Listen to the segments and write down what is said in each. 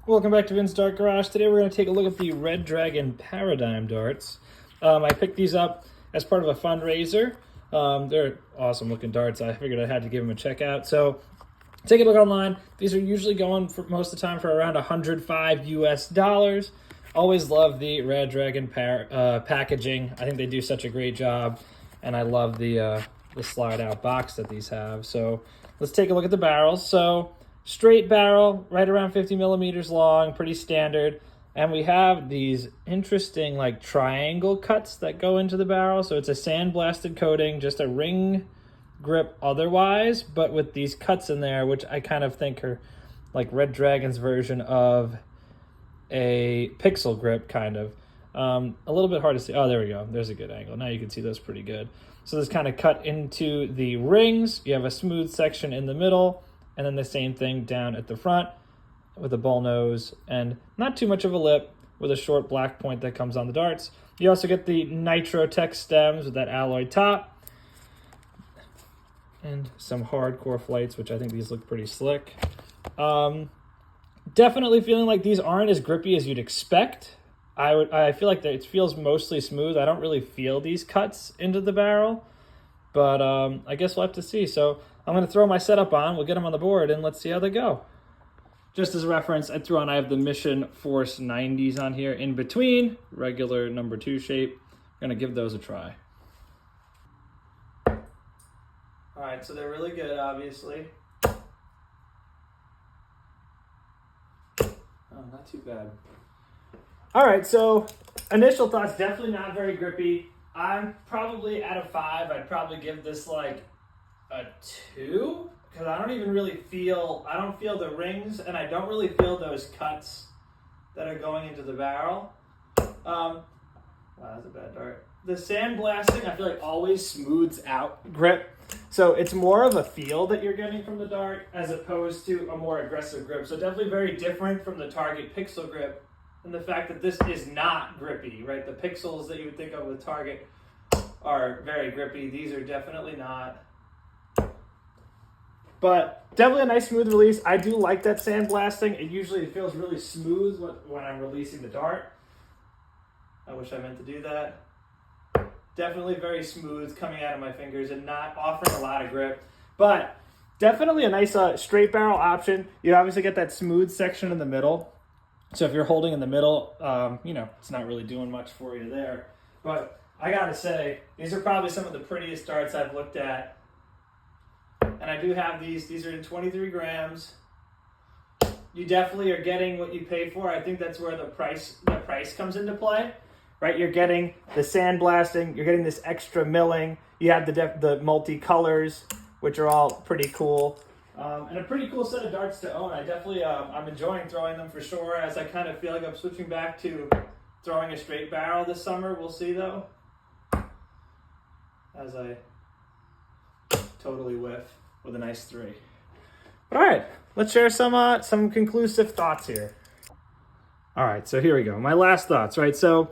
Welcome back to Vin's Dart Garage. Today we're going to take a look at the Red Dragon Paradym darts. I picked these up as part of a fundraiser. They're awesome looking darts. I figured I had to give them a check out. So take a look online. These are usually going for most of the time for around $105 US. Always love the Red Dragon packaging. I think they do such a great job, and I love the slide out box that these have. So let's take a look at the barrels. So straight barrel, right around 50 millimeters long, pretty standard. And we have these interesting like triangle cuts that go into the barrel. So it's a sandblasted coating, just a ring grip otherwise, but with these cuts in there, which I kind of think are like Red Dragon's version of a pixel grip, kind of. A little bit hard to see. Oh, there we go. There's a good angle. Now you can see those pretty good. So this kind of cut into the rings. You have a smooth section in the middle, and then the same thing down at the front with a bull nose and not too much of a lip with a short black point that comes on the darts. You also get the Nitrotech stems with that alloy top and some hardcore flights, which I think these look pretty slick. Definitely feeling like these aren't as grippy as you'd expect. I feel like it feels mostly smooth. I don't really feel these cuts into the barrel, but I guess we'll have to see. So I'm going to throw my setup on. We'll get them on the board, and let's see how they go. Just as a reference, I have the Mission Force 90s on here in between, regular number 2 shape. I'm going to give those a try. All right, so they're really good, obviously. Oh, not too bad. All right, so initial thoughts, definitely not very grippy. I'm probably out of 5. I'd probably give this like a 2, because I don't even really feel, I don't feel the rings, and I don't really feel those cuts that are going into the barrel. Wow, that's a bad dart. The sandblasting, I feel like always smooths out grip. So it's more of a feel that you're getting from the dart as opposed to a more aggressive grip. So definitely very different from the Target Pixel grip, and the fact that this is not grippy, right? The Pixels that you would think of with Target are very grippy. These are definitely not. But definitely a nice smooth release. I do like that sandblasting. It usually feels really smooth when I'm releasing the dart. I wish I meant to do that. Definitely very smooth coming out of my fingers and not offering a lot of grip. But definitely a nice straight barrel option. You obviously get that smooth section in the middle. So if you're holding in the middle, it's not really doing much for you there. But I gotta say, these are probably some of the prettiest darts I've looked at. And I do have these. These are in 23 grams. You definitely are getting what you pay for. I think that's where the price comes into play, right? You're getting the sandblasting. You're getting this extra milling. You have the multi-colors, which are all pretty cool. And a pretty cool set of darts to own. I definitely, I'm enjoying throwing them for sure, as I kind of feel like I'm switching back to throwing a straight barrel this summer. We'll see, though, as I totally whiff with a nice 3. But all right, let's share some conclusive thoughts here. All right, so here we go. My last thoughts, right? So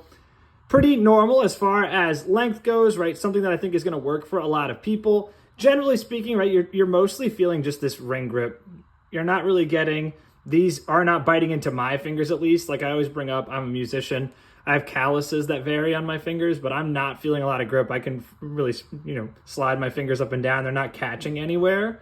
pretty normal as far as length goes, right? Something that I think is going to work for a lot of people. Generally speaking, right, you're mostly feeling just this ring grip. You're not really getting, these are not biting into my fingers, at least. Like I always bring up, I'm a musician. I have calluses that vary on my fingers, but I'm not feeling a lot of grip. I can really, slide my fingers up and down. They're not catching anywhere.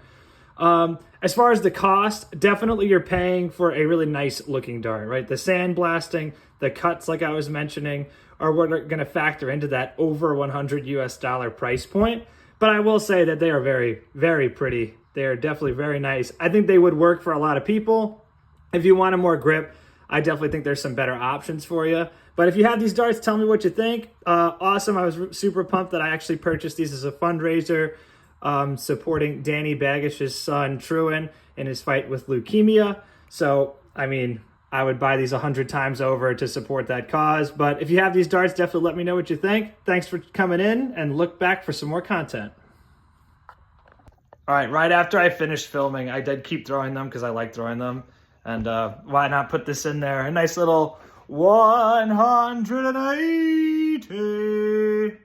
As far as the cost, definitely you're paying for a really nice looking dart, right? The sandblasting, the cuts, like I was mentioning, are what are going to factor into that over $100 US price point. But I will say that they are very, very pretty. They are definitely very nice. I think they would work for a lot of people. If you want a more grip, I definitely think there's some better options for you. But if you have these darts, tell me what you think. Awesome. I was super pumped that I actually purchased these as a fundraiser, supporting Danny Bagish's son, Truan, in his fight with leukemia. So, I mean, I would buy these 100 times over to support that cause. But if you have these darts, definitely let me know what you think. Thanks for coming in, and look back for some more content. All right after I finished filming, I did keep throwing them because I like throwing them. And why not put this in there? A nice little 180.